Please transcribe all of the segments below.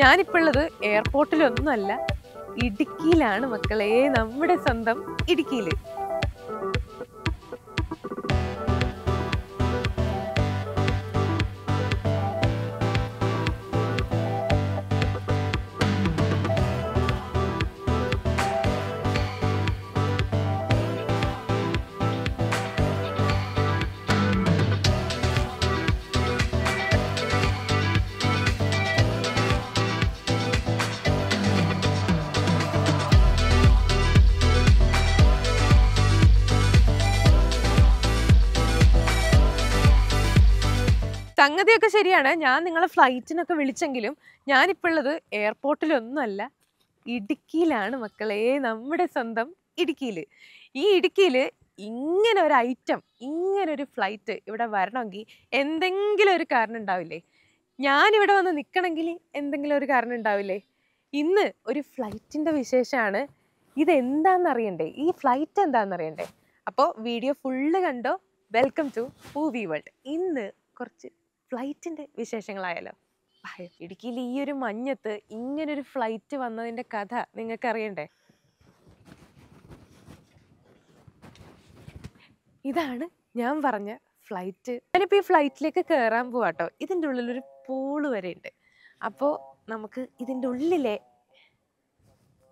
ഞാനിപ്പോൾ ഉള്ളത് എയർപോർട്ടിലൊന്നുമല്ല, ഇടുക്കിയിലാണ് മക്കളെ. നമ്മുടെ സ്വന്തം ഇടുക്കിയിൽ. സംഗതിയൊക്കെ ശരിയാണ്. ഞാൻ നിങ്ങളെ ഫ്ലൈറ്റിനൊക്കെ വിളിച്ചെങ്കിലും ഞാനിപ്പോൾ ഉള്ളത് എയർപോർട്ടിലൊന്നുമല്ല, ഇടുക്കിയിലാണ് മക്കളെ. നമ്മുടെ സ്വന്തം ഇടുക്കിയിൽ. ഈ ഇടുക്കിയിൽ ഇങ്ങനെ ഒരു ഐറ്റം, ഇങ്ങനെ ഒരു ഫ്ലൈറ്റ് ഇവിടെ വരണമെങ്കിൽ എന്തെങ്കിലും ഒരു കാരണം ഉണ്ടാവില്ലേ? ഞാനിവിടെ വന്ന് നിൽക്കണമെങ്കിൽ എന്തെങ്കിലും ഒരു കാരണം ഉണ്ടാവില്ലേ? ഇന്ന് ഒരു ഫ്ലൈറ്റിൻ്റെ വിശേഷമാണ്. ഇതെന്താണെന്നറിയണ്ടേ? ഈ ഫ്ലൈറ്റ് എന്താണെന്നറിയണ്ടേ? അപ്പോൾ വീഡിയോ ഫുള്ള് കണ്ടോ. Welcome to movie world. ഇന്ന് കുറച്ച് ഫ്ലൈറ്റിൻ്റെ വിശേഷങ്ങളായാലോ. ഇടുക്കിയിൽ ഈ ഒരു മഞ്ഞത്ത് ഇങ്ങനൊരു ഫ്ലൈറ്റ് വന്നതിൻ്റെ കഥ നിങ്ങൾക്ക് അറിയണ്ടേ? ഇതാണ് ഞാൻ പറഞ്ഞ ഫ്ലൈറ്റ്. ഞാനിപ്പോൾ ഈ ഫ്ലൈറ്റിലേക്ക് കയറാൻ പോവാട്ടോ. ഇതിൻ്റെ ഉള്ളിലൊരു പൂള് വരെ ഉണ്ട്. അപ്പോൾ നമുക്ക് ഇതിൻ്റെ ഉള്ളിലെ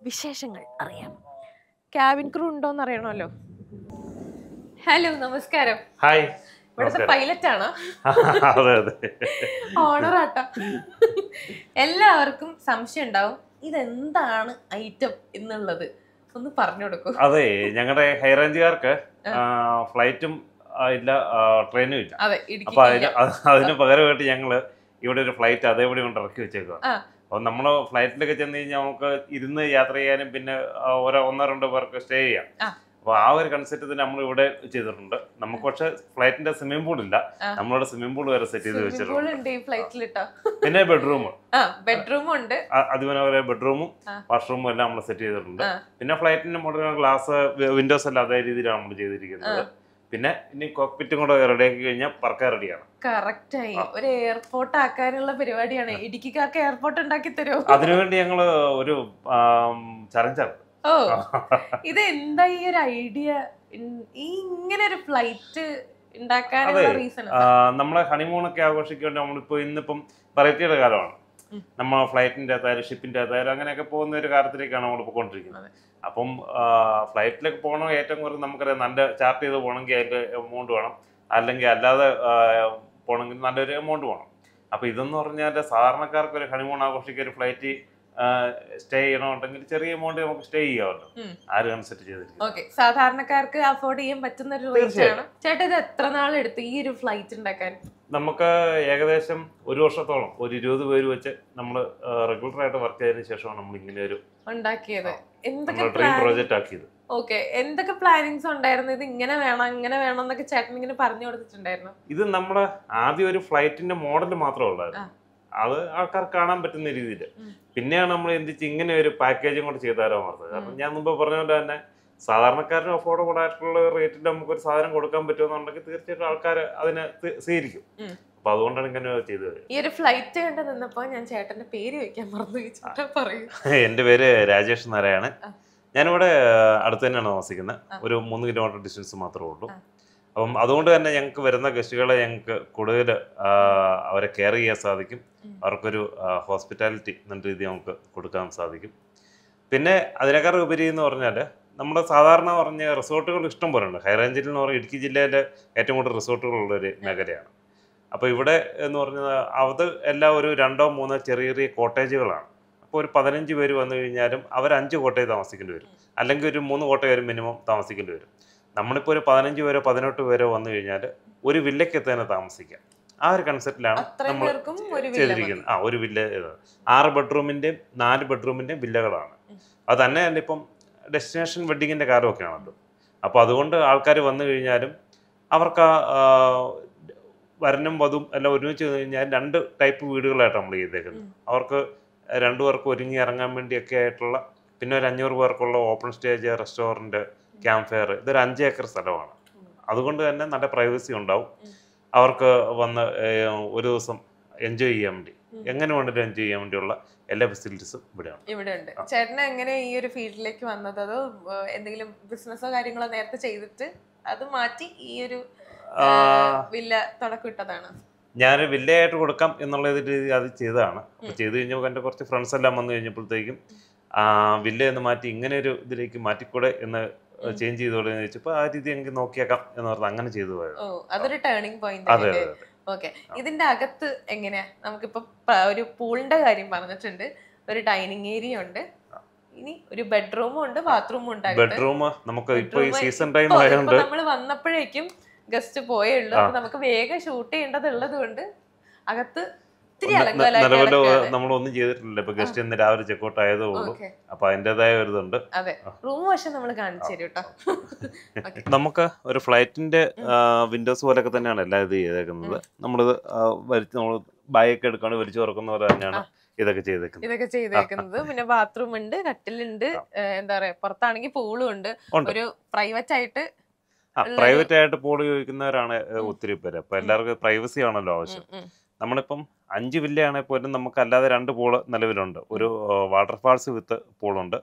വിശേഷങ്ങൾ അറിയാം. ക്യാബിൻ ക്രൂ ഉണ്ടോന്ന് അറിയണമല്ലോ. ഹലോ, നമസ്കാരം. ഹായ്. ഇവിടുത്തെ പൈലറ്റ് ആണോ? ഓണറാട്ടോ. എല്ലാവർക്കും സംശയം ഉണ്ടാവും ഇതെന്താണ് ഐറ്റം എന്നുള്ളത്. ഒന്ന് പറഞ്ഞു കൊടുക്കും. അതെ, ഞങ്ങളുടെ ഹൈ റേഞ്ചുകാർക്ക് ഫ്ലൈറ്റും ഇല്ല, ട്രെയിനും ഇല്ല. അപ്പൊ അതിന് പകരമായിട്ട് ഞങ്ങള് ഇവിടെ ഒരു ഫ്ലൈറ്റ് അതേപടി കൊണ്ട് ഇറക്കി വെച്ചേക്കുക. അപ്പൊ നമ്മള് ഫ്ലൈറ്റിലൊക്കെ ചെന്ന് കഴിഞ്ഞാൽ നമുക്ക് ഇരുന്ന് യാത്ര ചെയ്യാനും പിന്നെ ഒന്നോ രണ്ടോ പേർക്ക് സ്റ്റേ ചെയ്യാം. അപ്പൊ ആ ഒരു കൺസെപ്റ്റ് നമ്മൾ ഇവിടെ ചെയ്തിട്ടുണ്ട്. നമുക്ക് പക്ഷെ ഫ്ലൈറ്റിന്റെ സ്വിമ്മിംഗ് പൂൾ ഇല്ല, നമ്മളിവിടെ സ്വിമ്മിംഗ് പൂൾ വരെ സെറ്റ് ചെയ്ത് വെച്ചിട്ടുണ്ട്. പിന്നെ ബെഡ്റൂം ഉണ്ട്, അതിമനോഹര ബെഡ്റൂമും വാഷ്റൂമും എല്ലാം നമ്മൾ സെറ്റ് ചെയ്തിട്ടുണ്ട്. പിന്നെ ഫ്ലൈറ്റിന്റെ മുകളിൽ ഗ്ലാസ് വിൻഡോസ് എല്ലാം അതേ രീതിയിലാണ് നമ്മൾ ചെയ്തിരിക്കുന്നത്. പിന്നെ ഇനി കോക്പിറ്റും കൂടെ റെഡിയാക്കി കഴിഞ്ഞാൽ പറക്കാൻ റെഡിയാണ്. കറക്റ്റായി ഒരു എയർപോർട്ട് ആക്കാനുള്ള പരിപാടിയാണ്. ഇടുക്കിക്കാർക്ക് എയർപോർട്ട് ഉണ്ടാക്കി തരുമോ? അതിനുവേണ്ടി ഞങ്ങള് ഒരു ചലഞ്ചാണ്. ഓ, ഇത് എന്താ ഈ ഒരു ഐഡിയ, ഇങ്ങനെ ഒരു ഫ്ലൈറ്റ് ഉണ്ടാക്കാനുള്ള റീസൺ? നമ്മളെ ഹണിമൂണൊക്കെ ആഘോഷിക്കേണ്ടി നമ്മളിപ്പോ ഇന്നിപ്പം വെറൈറ്റിയുടെ കാലമാണ്. നമ്മൾ ഫ്ലൈറ്റിന്റെ അകത്തായാലും ഷിപ്പിന്റെ അകത്തായാലും അങ്ങനെയൊക്കെ പോകുന്ന ഒരു കാര്യത്തിലേക്കാണ് നമ്മൾ പോയിക്കൊണ്ടിരിക്കുന്നത്. അപ്പം ഫ്ലൈറ്റിലേക്ക് പോകണം, ഏറ്റവും കുറച്ച് നമുക്കറിയാം നല്ല ചാർട്ട് ചെയ്ത് പോകണമെങ്കിൽ അതിന്റെ എമൗണ്ട് വേണം, അല്ലെങ്കിൽ അല്ലാതെ പോകണമെങ്കിൽ നല്ലൊരു എമൗണ്ട് വേണം. അപ്പൊ ഇതെന്ന് പറഞ്ഞാൽ സാധാരണക്കാർക്ക് ഒരു ഹണിമൂൺ ആഘോഷിക്കുക ഒരു ഫ്ലൈറ്റ് സ്റ്റേ ചെയ്യണമെന്നുണ്ടെങ്കിൽ ചെറിയ എമൗണ്ട് നമുക്ക് സ്റ്റേ ചെയ്യാമല്ലോ. ആര് കൺസെപ്റ്റ് ചെയ്തിരിക്കും സാധാരണക്കാർക്ക് അഫോർഡ് ചെയ്യാൻ പറ്റുന്ന ഒരു റേറ്റ് ആണ്. ചേട്ടാ, ഇത് എത്ര നാളെടുത്ത് ഈ ഒരു ഫ്ലൈറ്റ് ഉണ്ടാക്കാൻ? നമുക്ക് ഏകദേശം ഒരു വർഷത്തോളം, ഒരു 20 പേര് വെച്ച് നമ്മൾ റെഗുലർ ആയിട്ട് വർക്ക് ചെയ്തതിനു ശേഷമാണ് നമ്മൾ ഇങ്ങനെ ഒരു ഉണ്ടാക്കിയത്. ഡ്രീം പ്രോജക്റ്റ് ആക്കിയത്. ഓക്കെ, എന്തൊക്കെ പ്ലാനിങ്സ് ഉണ്ടായിരുന്നു? ഇത് ഇങ്ങനെ വേണം ഇങ്ങനെ വേണം എന്നൊക്കെ ചേട്ടൻ ഇങ്ങനെ പറഞ്ഞു കൊടുത്തിട്ടുണ്ടായിരുന്നു? ഇത് നമ്മുടെ ആദ്യം ഒരു ഫ്ലൈറ്റിന്റെ മോഡൽ മാത്രമേ ഉള്ളായിരുന്നു. അത് ആൾക്കാർ കാണാൻ പറ്റുന്ന രീതിയിൽ. പിന്നെയാണ് നമ്മൾ എന്തിച്ച് ഇങ്ങനെ ഒരു പാക്കേജും കൂടെ ചെയ്താലോ ഓർത്തത്. കാരണം ഞാൻ മുമ്പ് പറഞ്ഞ പോലെ തന്നെ സാധാരണക്കാരന് അഫോർഡബിൾ ആയിട്ടുള്ള റേറ്റിൽ നമുക്കൊരു സാധനം കൊടുക്കാൻ പറ്റുമെന്നുണ്ടെങ്കിൽ തീർച്ചയായിട്ടും ആൾക്കാർ അതിനെ സ്വീകരിക്കും. അപ്പൊ അതുകൊണ്ടാണ് ഇങ്ങനെ ചെയ്തത്. ഈ ഒരു ഫ്ലൈറ്റ് കണ്ട് നിന്നപ്പോ ഞാൻ ചേട്ടന്റെ പേര് വെക്കാൻ മറന്നു. എന്റെ പേര് രാജേഷ് നാരായണ്. ഞാനിവിടെ അടുത്ത് തന്നെയാണ് താമസിക്കുന്നത്. ഒരു 3 കിലോമീറ്റർ ഡിസ്റ്റൻസ് മാത്രമേ ഉള്ളൂ. അപ്പം അതുകൊണ്ട് തന്നെ ഞങ്ങൾക്ക് വരുന്ന ഗസ്റ്റുകളെ ഞങ്ങൾക്ക് കൂടുതൽ അവരെ കെയർ ചെയ്യാൻ സാധിക്കും. അവർക്കൊരു ഹോസ്പിറ്റാലിറ്റി നല്ല രീതിയിൽ നമുക്ക് കൊടുക്കാൻ സാധിക്കും. പിന്നെ അതിനേക്കാൾ ഉപരി എന്ന് പറഞ്ഞാൽ നമ്മുടെ സാധാരണ പറഞ്ഞ റിസോർട്ടുകൾ ഇഷ്ടം പോലെ ഉണ്ട്. ഹൈ റേഞ്ചിൽ എന്ന് പറഞ്ഞാൽ ഇടുക്കി ജില്ലയിലെ ഏറ്റവും കൂടുതൽ റിസോർട്ടുകളുള്ളൊരു മേഖലയാണ്. അപ്പോൾ ഇവിടെ എന്ന് പറഞ്ഞാൽ അത് എല്ലാം ഒരു 2-3 ചെറിയ ചെറിയ കോട്ടേജുകളാണ്. അപ്പോൾ ഒരു 15 പേര് വന്നു കഴിഞ്ഞാലും അവർ 5 കോട്ടേജ് താമസിക്കേണ്ടി വരും, അല്ലെങ്കിൽ ഒരു 3 കോട്ടേജ് മിനിമം താമസിക്കേണ്ടി വരും. നമ്മളിപ്പോൾ ഒരു 15 പേരോ 18 പേരോ വന്നു കഴിഞ്ഞാൽ ഒരു വില്ലയ്ക്ക് തന്നെ താമസിക്കാം. ആ ഒരു കൺസെപ്റ്റിലാണ് നമ്മൾ ചെയ്തിരിക്കുന്നത്. ഒരു വില്ല 6 ബെഡ്റൂമിൻ്റെയും 4 ബെഡ്റൂമിൻ്റെയും വില്ലകളാണ്. അത് തന്നെ തന്നെ ഇപ്പം ഡെസ്റ്റിനേഷൻ വെഡ്ഡിങ്ങിൻ്റെ കാലമൊക്കെ ആണല്ലോ. അപ്പോൾ അതുകൊണ്ട് ആൾക്കാർ വന്നു കഴിഞ്ഞാലും അവർക്ക് വരനും വധുവും എല്ലാം ഒരുമിച്ച് കഴിഞ്ഞാൽ 2 ടൈപ്പ് വീടുകളായിട്ട് നമ്മൾ ചെയ്തേക്കുന്നത്. അവർക്ക് 2 പേർക്ക് ഒരുങ്ങി ഇറങ്ങാൻ വേണ്ടിയൊക്കെ ആയിട്ടുള്ള, പിന്നെ ഒരു 500 പേർക്കുള്ള open stage, restaurant, camp fair. ഇതൊരു 5 ഏക്കർ സ്ഥലമാണ്. അതുകൊണ്ട് തന്നെ നല്ല പ്രൈവസി ഉണ്ടാവും. അവർക്ക് വന്ന് ഒരു ദിവസം എൻജോയ് ചെയ്യാൻ വേണ്ടി എങ്ങനെ വേണ്ടിയിട്ട് എൻജോയ് ചെയ്യാൻ വേണ്ടിയുള്ള എല്ലാ ഫെസിലിറ്റീസും ഇവിടെയാണ്. ഇവിടെ ഉണ്ട്. ചേട്ടന് എങ്ങനെ ഈ ഒരു ഫീൽഡിലേക്ക് വന്നത്? അതോ എന്തെങ്കിലും ബിസിനസ്സോ കാര്യങ്ങളോ നേരത്തെ ചെയ്തിട്ട് അത് മാറ്റി ഈ ഒരു വില്ല തുടക്കം? ഞാൻ വില്ലയായിട്ട് കൊടുക്കാം എന്നുള്ള രീതിയിൽ അത് ചെയ്തതാണ്. അപ്പോൾ ചെയ്ത് കഴിഞ്ഞപ്പോൾ എൻ്റെ കുറച്ച് ഫ്രണ്ട്സ് എല്ലാം വന്നു കഴിഞ്ഞപ്പോഴത്തേക്കും വില്ല എന്ന് മാറ്റി ഇങ്ങനെ ഒരു ഇതിലേക്ക് മാറ്റിക്കൂടെ എന്ന് ചേഞ്ച് ചെയ്തോളൂ എന്ന് ചോദിച്ചപ്പോൾ ആ രീതി എനിക്ക് നോക്കിയേക്കാം എന്ന് പറഞ്ഞാൽ അങ്ങനെ ചെയ്തു പോയത്. അതൊരു ടേണിംഗ് പോയിന്റ്. അതെ അതെ. ഓക്കെ, ഇതിന്റെ അകത്ത് എങ്ങനെയാ? നമുക്കിപ്പോ ഒരു പൂളിന്റെ കാര്യം പറഞ്ഞിട്ടുണ്ട്, ഒരു ഡൈനിങ് ഏരിയ ഉണ്ട്, ഇനി ഒരു ബെഡ്റൂമും ഉണ്ട്, ബാത്റൂമും ഉണ്ട്. ബെഡ്റൂം നമുക്ക് ഇപ്പൊ ഈ സീസൺ ടൈം ആയതുകൊണ്ട് നമ്മൾ വന്നപ്പോഴേക്കും ഗസ്റ്റ് പോയേ ഉള്ളൂ. അപ്പൊ നമുക്ക് വേഗം ഷൂട്ട് ചെയ്യേണ്ടതുള്ളത് കൊണ്ട് അകത്ത് നിലവില് നമ്മളൊന്നും ചെയ്തിട്ടില്ല. ഇപ്പൊ ഗസ്റ്റ് ഇന്ന് രാവിലെ ചെക്കൗട്ട് ആയതേ ഉള്ളൂ. അപ്പൊ അതിന്റേതായ ഒരു ഇതുണ്ട്. റൂം വശം നമ്മൾ കാണിച്ചു തരും കേട്ടോ. നമുക്ക് ഒരു ഫ്ലൈറ്റിന്റെ വിൻഡോസ് പോലൊക്കെ തന്നെയാണ് എല്ലാം ഇത് ചെയ്തേക്കുന്നത്. നമ്മളിത് നമ്മൾ ബാഗൊക്കെ എടുക്കാണ്ട് വലിച്ചു തുറക്കുന്ന പോലെ തന്നെയാണ് ഇതൊക്കെ ചെയ്തേക്കുന്നത്. പിന്നെ ബാത്റൂം ഉണ്ട്, കട്ടിലുണ്ട്, എന്താ പറയാ, പുറത്താണെങ്കിൽ പൂളും ഉണ്ട്. ഒരു പ്രൈവറ്റ് ആയിട്ട് പൂൾ ഉപയോഗിക്കുന്നവരാണ് ഒത്തിരി പേര്. അപ്പൊ എല്ലാവർക്കും പ്രൈവസി ആണല്ലോ ആവശ്യം. നമ്മളിപ്പം 5 വില്ലയാണെങ്കിൽ പോലും നമുക്ക് അല്ലാതെ 2 പൂള് നിലവിലുണ്ട്. ഒരു വാട്ടർഫാൾസ് വിത്ത് പൂളുണ്ട്,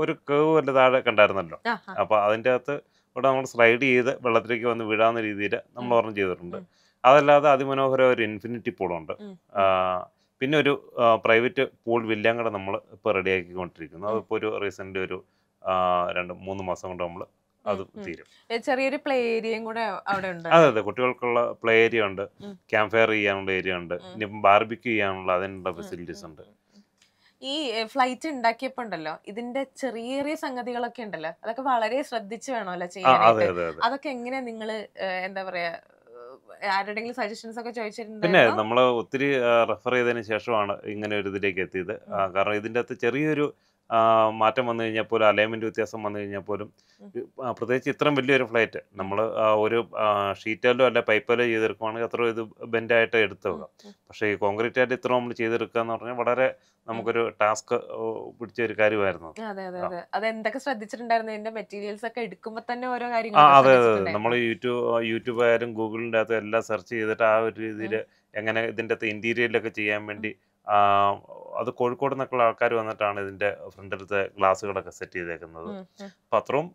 ഒരു കേവ് വല്ല താഴെ കണ്ടായിരുന്നല്ലോ. അപ്പൊ അതിൻ്റെ അകത്ത് ഇവിടെ നമ്മൾ സ്ലൈഡ് ചെയ്ത് വെള്ളത്തിലേക്ക് വന്ന് വീഴാവുന്ന രീതിയിൽ നമ്മൾ ഒരെണ്ണം ചെയ്തിട്ടുണ്ട്. അതല്ലാതെ അതിമനോഹര ഒരു ഇൻഫിനിറ്റി പൂളുണ്ട്. പിന്നെ ഒരു പ്രൈവറ്റ് പൂൾ വില്ലയും കൂടെ നമ്മൾ ഇപ്പോൾ റെഡിയാക്കിക്കൊണ്ടിരിക്കുന്നു. അതിപ്പോൾ ഒരു റീസെന്റ് ഒരു 2-3 മാസം കൊണ്ട് നമ്മൾ അത് തീരും. ചെറിയൊരു പ്ലേ ഏരിയയും കൂടെ അവിടെ ഉണ്ട്. അതെ അതെ, കുട്ടികൾക്കുള്ള പ്ലേ ഏരിയ ഉണ്ട്, ക്യാമ്പ് ഫയർ ചെയ്യാനുള്ള ഏരിയ ഉണ്ട്, ഇനിയിപ്പം ബാർബിക്യൂ ചെയ്യാനുള്ള അതിനുള്ള ഫെസിലിറ്റീസ് ഉണ്ട്. ഈ ഫ്ലൈറ്റ് ഉണ്ടാക്കിയപ്പോ ഉണ്ടല്ലോ, ഇതിന്റെ ചെറിയ ചെറിയ സംഗതികളൊക്കെ ഉണ്ടല്ലോ, അതൊക്കെ വളരെ ശ്രദ്ധിച്ചു വേണമല്ലോ ചെയ്യാനായിട്ട്. അതൊക്കെ എങ്ങനെ നിങ്ങള് എന്താ പറയാ, ആരുടെങ്കിലും സജഷൻസ് ഒക്കെ ചോദിച്ചിട്ടുണ്ട്? പിന്നെ നമ്മൾ ഒത്തിരി റെഫർ ചെയ്തതിന് ശേഷമാണ് ഇങ്ങനെ ഒരു ഇതിലേക്ക് എത്തിയത്. കാരണം ഇതിൻ്റെ അകത്ത് ചെറിയൊരു മാറ്റം വന്നു കഴിഞ്ഞാൽ പോലും, അലൈൻമെന്റ് വ്യത്യാസം വന്നു കഴിഞ്ഞാൽ പോലും, പ്രത്യേകിച്ച് ഇത്രയും വലിയൊരു ഫ്ലൈറ്റ് നമ്മൾ ഒരു ഷീറ്റല്ലോ അല്ല പൈപ്പല്ലോ ചെയ്തെടുക്കുവാണെങ്കിൽ അത്ര ഇത് ബെൻഡായിട്ട് എടുത്തു വെക്കാം. പക്ഷേ ഈ കോൺക്രീറ്റ് ആയിട്ട് ഇത്ര നമ്മൾ ചെയ്തെടുക്കുക എന്ന് പറഞ്ഞാൽ വളരെ നമുക്കൊരു ടാസ്ക് പിടിച്ച ഒരു കാര്യമായിരുന്നു. അത് എന്തൊക്കെ ശ്രദ്ധിച്ചിട്ടുണ്ടായിരുന്നു? ഇതിന്റെ മെറ്റീരിയൽസ് ഒക്കെ എടുക്കുമ്പോൾ തന്നെ ഓരോ കാര്യങ്ങൾ. അതെ അതെ, നമ്മൾ യൂട്യൂബ് ആയാലും ഗൂഗിളിൻ്റെ അകത്ത് എല്ലാം സെർച്ച് ചെയ്തിട്ട് ആ ഒരു രീതിയിൽ എങ്ങനെ ഇതിൻ്റെ അകത്ത് ഇന്റീരിയറിലൊക്കെ ചെയ്യാൻ വേണ്ടി അത് കോഴിക്കോട് നിന്നൊക്കെയുള്ള ആൾക്കാർ വന്നിട്ടാണ് ഇതിന്റെ ഫ്രണ്ടിലത്തെ ഗ്ലാസുകളൊക്കെ സെറ്റ് ചെയ്തേക്കുന്നത്. അപ്പൊ അത്രയും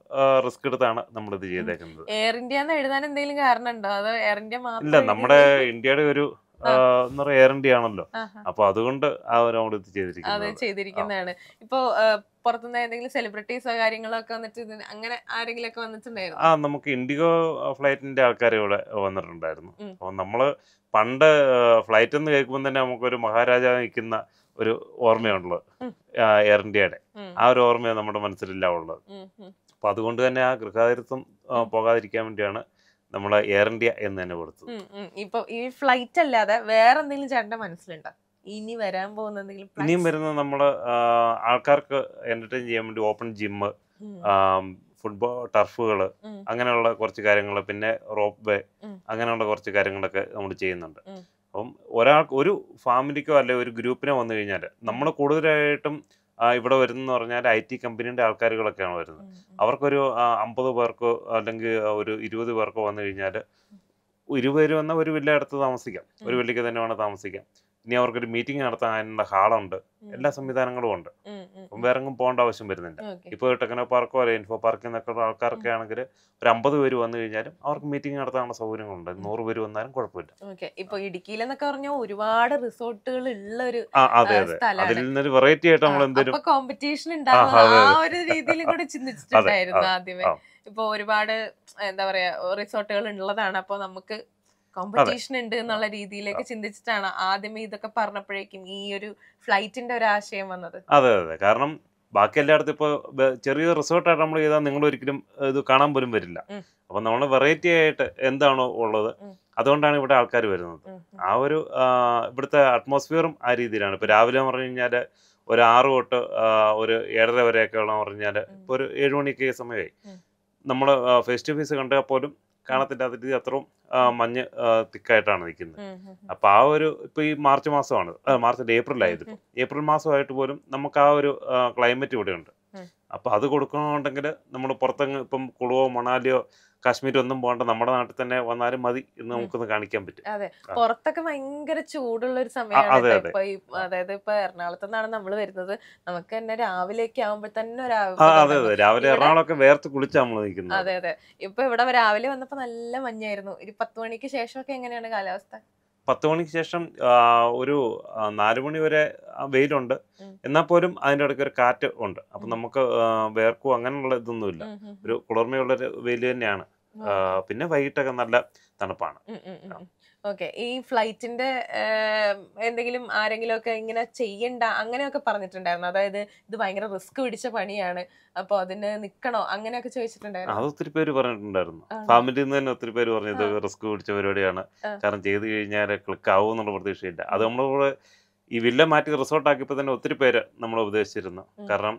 റിസ്ക് എടുത്താണ് നമ്മൾ ഇത് ചെയ്തേക്കുന്നത്. എയർ ഇന്ത്യ എഴുതാൻ എന്തെങ്കിലും കാരണം ഉണ്ടോ? അതോ എയർ ഇന്ത്യ ഇല്ല, നമ്മുടെ ഇന്ത്യയുടെ ഒരു എന്ന് പറയുക എയർ ഇന്ത്യ ആണല്ലോ. അപ്പൊ അതുകൊണ്ട് ആ ഒരു നമ്മൾ ഇത് ചെയ്തിരിക്കുന്നതാണ്. ഇപ്പൊ പുറത്തുനിന്ന് ഏതെങ്കിലും സെലിബ്രിറ്റീസോ കാര്യങ്ങളോ ഒക്കെ വന്നിട്ട് അങ്ങനെ ആരെങ്കിലും ഒക്കെ വന്നിട്ടുണ്ടായിരുന്നു? നമുക്ക് ഇൻഡിഗോ ഫ്ലൈറ്റിന്റെ ആൾക്കാർ ഇവിടെ വന്നിട്ടുണ്ടായിരുന്നു. അപ്പൊ നമ്മള് പണ്ട് ഫ്ലൈറ്റ് എന്ന് കേൾക്കുമ്പോൾ തന്നെ നമുക്കൊരു മഹാരാജാവ് നിൽക്കുന്ന ഒരു ഓർമ്മയുള്ളത് എയർ ഇന്ത്യയുടെ. ആ ഒരു ഓർമ്മയാണ് നമ്മുടെ മനസ്സിലെല്ലാം ഉള്ളത്. അപ്പൊ അതുകൊണ്ട് തന്നെ ആ ഗൃഹാതിരത്വം പോകാതിരിക്കാൻ വേണ്ടിയാണ് നമ്മൾ എയർ ഇന്ത്യ എന്ന് തന്നെ കൊടുത്തത്. ഇപ്പൊ ഈ ഫ്ലൈറ്റ് അല്ലാതെ വേറെ എന്തെങ്കിലും ചേട്ടന്റെ മനസ്സിലുണ്ടോ ഇനി വരാൻ പോകുന്ന എന്തെങ്കിലും? ഇനിയും വരുന്ന നമ്മള് ആൾക്കാർക്ക് എന്റർടൈൻ ചെയ്യാൻ വേണ്ടി ഓപ്പൺ ജിമ്മ്, ഫുട്ബോൾ ടർഫുകൾ, അങ്ങനെയുള്ള കുറച്ച് കാര്യങ്ങൾ, പിന്നെ റോപ്പ് വേ, അങ്ങനെയുള്ള കുറച്ച് കാര്യങ്ങളൊക്കെ നമ്മൾ ചെയ്യുന്നുണ്ട്. അപ്പം ഒരു ഫാമിലിക്കോ അല്ലെ ഒരു ഗ്രൂപ്പിനോ വന്നു കഴിഞ്ഞാൽ നമ്മൾ കൂടുതലായിട്ടും ഇവിടെ വരുന്നതെന്ന് പറഞ്ഞാൽ IT കമ്പനീൻ്റെ ആൾക്കാരുകളൊക്കെയാണ് വരുന്നത്. അവർക്കൊരു 50 പേർക്കോ അല്ലെങ്കിൽ ഒരു 20 പേർക്കോ വന്നു കഴിഞ്ഞാൽ 20 പേര് വന്നാൽ ഒരു വില്ല എടുത്ത് താമസിക്കാം, ഒരു വില്ലയ്ക്ക് തന്നെ വേണം താമസിക്കാം. ഇനി അവർക്കൊരു മീറ്റിംഗ് നടത്താൻ അതിനുള്ള ഹാളുണ്ട്, എല്ലാ സംവിധാനങ്ങളും ഉണ്ട്. അപ്പം വേറെ എങ്ങും പോകേണ്ട ആവശ്യം വരുന്നില്ല. ഇപ്പോൾ ടെക്നോ പാർക്കോ അല്ലെ ഇൻഫോ പാർക്കിൽ നിന്നൊക്കെ ഉള്ള ആൾക്കാരൊക്കെ ആണെങ്കിൽ ഒരു 50 പേര് വന്നു കഴിഞ്ഞാലും അവർക്ക് മീറ്റിംഗ് നടത്താനുള്ള സൗകര്യങ്ങളുണ്ട്. 100 പേര് വന്നാലും കുഴപ്പമില്ല. ഇപ്പൊ ഇടുക്കിയിൽ എന്നൊക്കെ പറഞ്ഞാൽ ഒരുപാട് റിസോർട്ടുകൾ ഉള്ള ഒരു അതിൽ നിന്നൊരു വെറൈറ്റി ആയിട്ട് നമ്മൾ എന്തെങ്കിലും കോമ്പറ്റീഷൻ ഉണ്ടാവും, ആ ഒരു രീതിയിൽ കൂടെ ചിന്തിച്ചിട്ടുണ്ടായിരുന്നു ആദ്യമേ. ഇപ്പൊ ഒരുപാട് എന്താ പറയാ റിസോർട്ടുകൾ ഉള്ളതാണ്, അപ്പൊ നമുക്ക് കോമ്പറ്റീഷൻ ഉണ്ട് എന്നുള്ള രീതിയിലേക്ക് ചിന്തിച്ചിട്ടാണ് ആദ്യമേ ഇതൊക്കെ പറഞ്ഞപ്പോഴേക്കും ഈ ഒരു ഫ്ലൈറ്റിന്റെ ഒരു ആശയം വന്നത്. അതെ അതെ, കാരണം ബാക്കി എല്ലായിടത്തും ഇപ്പോൾ ചെറിയ റിസോർട്ടായിട്ട് നമ്മൾ ചെയ്താൽ നിങ്ങൾ ഒരിക്കലും ഇത് കാണാൻ പോലും വരില്ല. അപ്പം നമ്മൾ വെറൈറ്റി ആയിട്ട് എന്താണോ ഉള്ളത് അതുകൊണ്ടാണ് ഇവിടെ ആൾക്കാർ വരുന്നത്. ആ ഒരു ഇവിടുത്തെ അറ്റ്മോസ്ഫിയറും ആ രീതിയിലാണ്. ഇപ്പോൾ രാവിലെ എന്ന് പറഞ്ഞു കഴിഞ്ഞാൽ ഒരു 6 തൊട്ട് ഒരു 7:30 വരെയൊക്കെ ഉള്ള പറഞ്ഞു കഴിഞ്ഞാൽ ഇപ്പോൾ ഒരു 7 മണിക്ക് സമയമായി നമ്മൾ ഫേസ് ടു ഫേസ് കണ്ടാൽ പോലും കാണത്തില്ല. അതിൽ അത്രയും മഞ്ഞ് തിക്കായിട്ടാണ് നിൽക്കുന്നത്. അപ്പോൾ ആ ഒരു ഇപ്പോൾ ഈ മാർച്ച് മാസമാണ്, ഏപ്രിലായത്. ഇപ്പോൾ ഏപ്രിൽ മാസമായിട്ട് പോലും നമുക്ക് ആ ഒരു ക്ലൈമറ്റ് ഇവിടെ ഉണ്ട്. അപ്പോൾ അത് കൊടുക്കണമെന്നുണ്ടെങ്കിൽ നമ്മൾ പുറത്തങ്ങ് ഇപ്പം കുളുവോ മണാലിയോ കാശ്മീർ ഒന്നും പോകണ്ട, നമ്മുടെ നാട്ടിൽ തന്നെ വന്നാലും മതി എന്ന് നമുക്കൊന്ന് കാണിക്കാൻ പറ്റും. അതെ, പുറത്തൊക്കെ ഭയങ്കര ചൂടുള്ള ഒരു അതെ സമയമാണ് അതെ ഇപ്പൊ അതായത് ഇപ്പൊ എറണാകുളത്ത് നിന്നാണ് നമ്മൾ വരുന്നത്. നമുക്ക് തന്നെ രാവിലെയൊക്കെ ആവുമ്പോ തന്നെ ഒരു അതെ അതെ, രാവിലെ എറണാകുളമൊക്കെ വേർത്ത് കുളിച്ചാ നമ്മൾ നിൽക്കുന്നത്. അതെ അതെ. ഇപ്പൊ ഇവിടെ രാവിലെ വന്നപ്പോ നല്ല മഞ്ഞായിരുന്നു. ഒരു 10 മണിക്ക് ശേഷമൊക്കെ എങ്ങനെയാണ് കാലാവസ്ഥ? 10 മണിക്ക് ശേഷം ഒരു 4 മണി വരെ വെയിലുണ്ട്. എന്നാൽ പോലും അതിൻ്റെ ഇടയ്ക്ക് ഒരു കാറ്റ് ഉണ്ട്. അപ്പം നമുക്ക് വേർക്കോ അങ്ങനെയുള്ള ഇതൊന്നുമില്ല. ഒരു കുളിർമയുള്ളൊരു വെയിൽ തന്നെയാണ്. പിന്നെ വൈകിട്ടൊക്കെ നല്ല തണുപ്പാണ്. ഓക്കെ. ഈ ഫ്ലൈറ്റിന്റെ എന്തെങ്കിലും ആരെങ്കിലും ഒക്കെ ഇങ്ങനെ ചെയ്യണ്ട അങ്ങനെയൊക്കെ പറഞ്ഞിട്ടുണ്ടായിരുന്നു? അതായത് ഇത് ഭയങ്കര റിസ്ക് പിടിച്ച പണിയാണ്, അപ്പൊ അതിന് നിക്കണോ അങ്ങനെയൊക്കെ ചോദിച്ചിട്ടുണ്ടായിരുന്നു? അത് ഒത്തിരി പേര് പറഞ്ഞിട്ടുണ്ടായിരുന്നു. ഫാമിലിയിൽ നിന്ന് തന്നെ ഒത്തിരി പേര് പറഞ്ഞു ഇത് റിസ്ക് പിടിച്ച പരിപാടിയാണ്, കാരണം ചെയ്ത് കഴിഞ്ഞാൽ ക്ലിക്ക് ആവും എന്നുള്ള പ്രതീക്ഷയില്ല. അത് നമ്മളിവിടെ ഈ വില്ല മാറ്റി റിസോർട്ട് ആക്കിയപ്പോൾ തന്നെ ഒത്തിരി പേര് നമ്മളെ ഉപദേശിച്ചിരുന്നു. കാരണം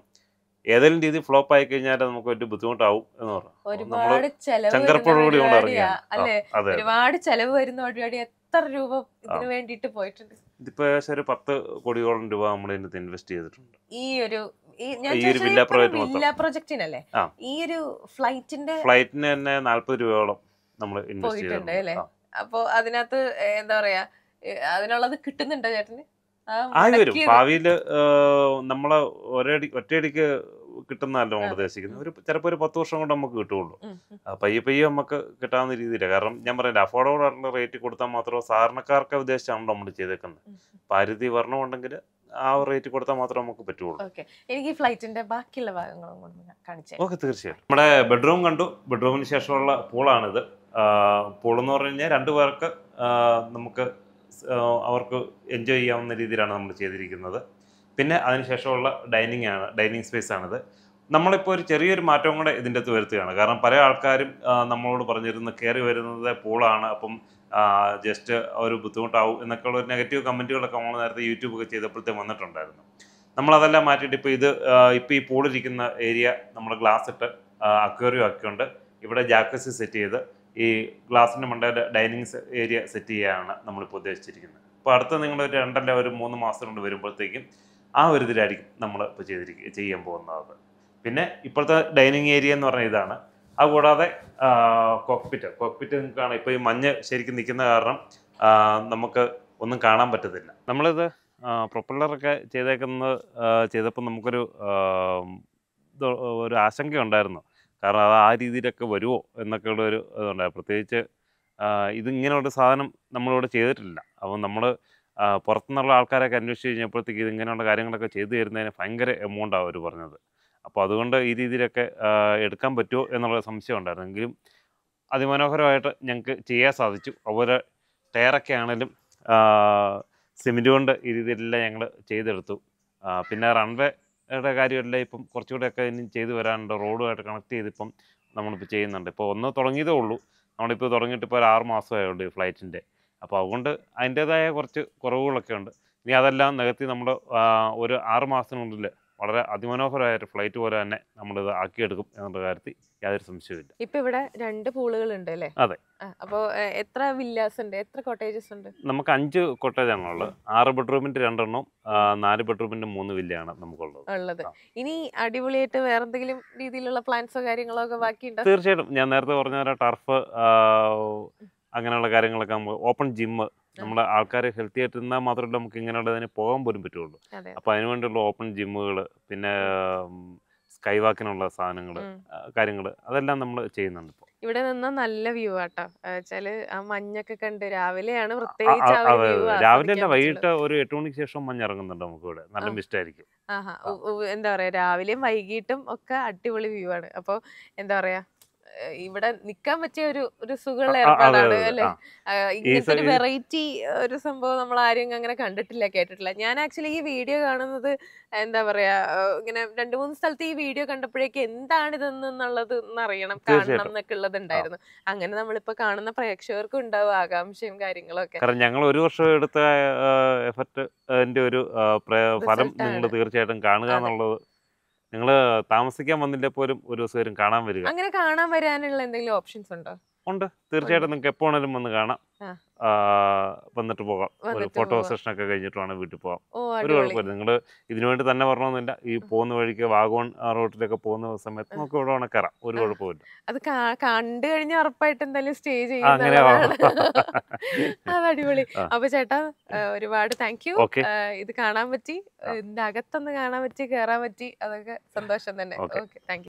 ഏതെങ്കിലും രീതി ഫ്ലോപ്പ് ആയി കഴിഞ്ഞാൽ നമുക്ക് വലിയ ബുദ്ധിമുട്ടാവും എന്ന് പറഞ്ഞു. ഒരുപാട് ചെലവ് ചങ്കർപ്പോടുകൂടി കൊണ്ട് ഇറങ്ങിയാണ്. അല്ലെ? ഒരുപാട് ചെലവ് വരുന്ന പരിപാടി. എത്ര രൂപ ഇതിനു വേണ്ടിട്ട് പോയിട്ടുണ്ട്? ഇതിപ്പോ ഏകദേശം ഒരു 10 കോടിയോളം രൂപ നമ്മൾ ഇതിനകത്ത് ഇൻവെസ്റ്റ് ചെയ്തിട്ടുണ്ട്. ഈ ഒരു വില്ല പ്രൊജക്ടിനല്ലേ? ഈ ഒരു ഫ്ലൈറ്റിന് തന്നെ 40 രൂപയോളം നമ്മൾ ഇൻവെസ്റ്റ് ചെയ്തിട്ടുണ്ട് അല്ലേ? അപ്പൊ അതിനകത്ത് എന്താ പറയാ, അതിനുള്ളത് കിട്ടുന്നുണ്ടോ ചേട്ടന്? ആയി വരും ഭാവിയില്. നമ്മളെ ഒറ്റയടിക്ക് കിട്ടുന്നതല്ല നമ്മൾ ഉദ്ദേശിക്കുന്നത്. ചിലപ്പോൾ ഒരു 10 വർഷം കൊണ്ട് നമുക്ക് കിട്ടുള്ളൂ. പയ്യെ പയ്യെ നമുക്ക് കിട്ടാവുന്ന രീതിയിലാണ്. കാരണം ഞാൻ പറയില്ല, അഫോർഡബിൾ ആയിട്ടുള്ള റേറ്റ് കൊടുത്താൽ മാത്രമേ സാധാരണക്കാർക്ക് ഉദ്ദേശിച്ചാണ് നമ്മൾ ചെയ്തേക്കുന്നത്. പരിധി വരണമുണ്ടെങ്കിൽ ആ റേറ്റ് കൊടുത്താൽ മാത്രമേ നമുക്ക് പറ്റുള്ളൂ. എനിക്ക് ഫ്ലൈറ്റിന്റെ ബാക്കിയുള്ള ഭാഗങ്ങളും കാണിച്ചു. ഓക്കെ, തീർച്ചയായിട്ടും. നമ്മുടെ ബെഡ്റൂം കണ്ടു. ബെഡ്റൂമിന് ശേഷമുള്ള പൂളാണിത്. പൂളെന്ന് പറഞ്ഞു കഴിഞ്ഞാൽ 2 പേർക്ക് നമുക്ക് അവർക്ക് എൻജോയ് ചെയ്യാവുന്ന രീതിയിലാണ് നമ്മൾ ചെയ്തിരിക്കുന്നത്. പിന്നെ അതിനുശേഷമുള്ള ഡൈനിങ് സ്പേസ് ആണിത്. നമ്മളിപ്പോൾ ഒരു ചെറിയൊരു മാറ്റം കൂടെ ഇതിൻ്റെ അകത്ത് വരുത്തുകയാണ്. കാരണം പല ആൾക്കാരും നമ്മളോട് പറഞ്ഞിരുന്നു കയറി വരുന്നത് പൂളാണ്, അപ്പം ജസ്റ്റ് ഒരു ബുദ്ധിമുട്ടാവും എന്നൊക്കെയുള്ള ഒരു നെഗറ്റീവ് കമൻറ്റുകളൊക്കെ നമ്മൾ നേരത്തെ യൂട്യൂബൊക്കെ ചെയ്തപ്പോഴത്തേക്ക് വന്നിട്ടുണ്ടായിരുന്നു. നമ്മളതെല്ലാം മാറ്റിയിട്ട് ഇപ്പോൾ ഈ പൂളിരിക്കുന്ന ഏരിയ നമ്മൾ ഗ്ലാസ് ഇട്ട് അക്വേറിയം ആക്കിക്കൊണ്ട് ഇവിടെ ജാക്കസി സെറ്റ് ചെയ്ത് ഈ ഗ്ലാസിൻ്റെ മണ്ടയിൽ ഡൈനിങ് ഏരിയ സെറ്റ് ചെയ്യാനാണ് നമ്മളിപ്പോൾ ഉദ്ദേശിച്ചിരിക്കുന്നത്. അപ്പോൾ അടുത്ത നിങ്ങൾ ഒരു 2 ഒരു 3 മാസം കൊണ്ട് വരുമ്പോഴത്തേക്കും ആ ഒരു ഇതിലായിരിക്കും നമ്മൾ ഇപ്പോൾ ചെയ്യാൻ പോകുന്നത്. പിന്നെ ഇപ്പോഴത്തെ ഡൈനിങ് ഏരിയ എന്ന് പറഞ്ഞാൽ ഇതാണ്. അതുകൂടാതെ കോക്പിറ്റ് നിങ്ങൾക്കാണ് ഇപ്പോൾ ഈ മഞ്ഞ് ശരിക്കും നിൽക്കുന്ന കാരണം നമുക്ക് ഒന്നും കാണാൻ പറ്റത്തില്ല. നമ്മളിത് പ്രൊപ്പല്ലറൊക്കെ ചെയ്തപ്പോൾ നമുക്കൊരു ആശങ്കയുണ്ടായിരുന്നു. കാരണം അത് ആ രീതിയിലൊക്കെ വരുമോ എന്നൊക്കെയുള്ള ഒരു ഇതുണ്ടായിരുന്നു. പ്രത്യേകിച്ച് ഇതിങ്ങനെയുള്ള സാധനം നമ്മളിവിടെ ചെയ്തിട്ടില്ല. അപ്പം നമ്മൾ പുറത്തുനിന്നുള്ള ആൾക്കാരൊക്കെ അന്വേഷിച്ച് കഴിഞ്ഞപ്പോഴത്തേക്ക് ഇതിങ്ങനെയുള്ള കാര്യങ്ങളൊക്കെ ചെയ്തു തരുന്നതിന് ഭയങ്കര എമൗണ്ടാണ് അവർ പറഞ്ഞത്. അപ്പോൾ അതുകൊണ്ട് ഈ രീതിയിലൊക്കെ എടുക്കാൻ പറ്റുമോ എന്നുള്ള സംശയം ഉണ്ടായിരുന്നു. എങ്കിലും അതിമനോഹരമായിട്ട് ഞങ്ങൾക്ക് ചെയ്യാൻ സാധിച്ചു. അതുപോലെ ടയറൊക്കെ ആണെങ്കിലും സിമെൻറ്റ് കൊണ്ട് ഈ രീതിയിലെല്ലാം ഞങ്ങൾ ചെയ്തെടുത്തു. പിന്നെ റൺവേയുടെ കാര്യമെല്ലാം ഇപ്പം കുറച്ചുകൂടെയൊക്കെ ഇനി ചെയ്തു വരാനുണ്ട്. റോഡുമായിട്ട് കണക്ട് ചെയ്തിപ്പം നമ്മളിപ്പോൾ ചെയ്യുന്നുണ്ട്. ഇപ്പോൾ ഒന്ന് തുടങ്ങിയതേ ഉള്ളൂ. നമ്മളിപ്പോൾ തുടങ്ങിയിട്ട് ഇപ്പോൾ ഒരു 6 മാസമായുള്ളൂ ഈ ഫ്ലൈറ്റിൻ്റെ. അപ്പോൾ അതുകൊണ്ട് അതിൻ്റേതായ കുറച്ച് കുറവുകളൊക്കെ ഉണ്ട്. ഇനി അതെല്ലാം നികത്തി നമ്മൾ ഒരു 6 മാസത്തിനുള്ളിൽ വളരെ അതിമനോഹരമായൊരു ഫ്ലൈറ്റ് പോലെ തന്നെ നമ്മളിത് ആക്കിയെടുക്കും എന്നുള്ള കാര്യത്തിൽ യാതൊരു സംശയമില്ല. ഇപ്പൊ ഇവിടെ 2 പൂളുകളുണ്ട് അല്ലേ? അതെ. അപ്പോൾ എത്ര വില്ലാസ് ഉണ്ട്, എത്ര കോട്ടേജസ് ഉണ്ട്? നമുക്ക് 5 കോട്ടേജാണുള്ളത്. 6 ബെഡ്റൂമിൻ്റെ 2 എണ്ണം, 4 ബെഡ്റൂമിൻ്റെ 3 വില്ലയാണ് നമുക്കുള്ളത്. ഇനി അടിപൊളിയായിട്ട് വേറെ എന്തെങ്കിലും രീതിയിലുള്ള പ്ലാൻസോ കാര്യങ്ങളോ ഒക്കെ ബാക്കിയുണ്ടോ? തീർച്ചയായിട്ടും. ഞാൻ നേരത്തെ പറഞ്ഞ പോലെ ടർഫ് അങ്ങനെയുള്ള കാര്യങ്ങളൊക്കെ നമ്മൾ ഓപ്പൺ ജിമ്മ്, നമ്മുടെ ആൾക്കാർ ഹെൽത്തി ആയിട്ട് ഇരുന്നാൽ മാത്രമല്ല നമുക്ക് ഇങ്ങനെയുള്ളതിന് പോകാൻ പോലും പറ്റുള്ളൂ. അപ്പോൾ അതിനുവേണ്ടിയുള്ള ഓപ്പൺ ജിമ്മുകൾ, പിന്നെ സ്കൈ വാക്കിനുള്ള സാധനങ്ങൾ, കാര്യങ്ങൾ അതെല്ലാം നമ്മൾ ചെയ്യുന്നുണ്ട്. ഇപ്പോൾ ഇവിടെ നിന്ന് നല്ല വ്യൂ ആട്ടോ. വെച്ചാല് ആ മഞ്ഞൊക്കെ കണ്ട് രാവിലെയാണ് പ്രത്യേകിച്ച് രാവിലെ അല്ല, വൈകിട്ട് ഒരു 8 മണിക്ക് ശേഷം മഞ്ഞ് ഇറങ്ങുന്നുണ്ട് നമുക്ക് ഇവിടെ. നല്ല മിസ്റ്റായിരിക്കും. എന്താ പറയാ, രാവിലെയും വൈകിട്ടും ഒക്കെ അടിപൊളി വ്യൂ ആണ്. അപ്പൊ എന്താ പറയാ, ഇവിടെ നിക്കാൻ പറ്റിയ ഒരു സുഖമുള്ള ഏർപ്പാടാണ് അല്ലെ? ഇങ്ങനത്തെ ഒരു വെറൈറ്റി ഒരു സംഭവം നമ്മൾ ആരും അങ്ങനെ കണ്ടിട്ടില്ല, കേട്ടിട്ടില്ല. ഞാൻ ആക്ച്വലി ഈ വീഡിയോ കാണുന്നത് എന്താ പറയാ, ഇങ്ങനെ 2-3 സ്ഥലത്ത് ഈ വീഡിയോ കണ്ടപ്പോഴേക്ക് എന്താണിതെന്നുള്ളത് അറിയണം, കാണണം എന്നൊക്കെ ഉള്ളത് ഉണ്ടായിരുന്നു. അങ്ങനെ നമ്മളിപ്പോ കാണുന്ന പ്രേക്ഷകർക്കും ഉണ്ടാവും ആകാംക്ഷയും കാര്യങ്ങളൊക്കെ. കാരണം ഞങ്ങൾ 1 വർഷം എടുത്ത എഫർട്ടിന്റെ ഒരു ഫലം നിങ്ങൾ തീർച്ചയായിട്ടും കാണുക എന്നുള്ളത്. നിങ്ങൾ താമസിക്കാൻ വന്നില്ല പോലും ഒരു ദിവസം കാണാൻ വരിക. അങ്ങനെ കാണാൻ വരാനുള്ള എന്തെങ്കിലും ഓപ്ഷൻസ് ഉണ്ടോ? ഉണ്ട്, തീർച്ചയായിട്ടും നിങ്ങൾക്ക് എപ്പോ വേണേലും വന്ന് കാണാം. ആ. വന്നിട്ട് പോകാം. ഒരു വന്നിട്ട് ഫോട്ടോ പോവാം. സെഷൻ ഒക്കെ കഴിഞ്ഞിട്ട് വേണം വീട്ടിൽ പോകാം. ഓ ഒരു അടിപൊളി. കുഴപ്പമില്ല. നിങ്ങൾ ഇതിനു വേണ്ടി തന്നെ വരണമെന്നില്ല. ഈ പോകുന്ന വഴിക്ക് വാഗോൺ റോട്ടിലൊക്കെ പോകുന്ന സമയത്ത് നമുക്ക് ഇവിടെ വേണം കയറാം. ഒരു ആ. കുഴപ്പമില്ല. അത് കണ്ടു കഴിഞ്ഞാൽ ഉറപ്പായിട്ട് എന്തായാലും സ്റ്റേ അങ്ങനെ ചെയ്യുന്നതാണ്. അത് അടിപൊളി. ആ. അപ്പൊ ചേട്ടാ ഒരുപാട് താങ്ക് യു. ഓക്കെ. ഇത് കാണാൻ പറ്റി, ആ. ഇതിന്റെ അകത്തൊന്ന് കാണാൻ പറ്റി, കയറാൻ പറ്റി, അതൊക്കെ സന്തോഷം തന്നെ. ഓക്കെ. Okay, thank you.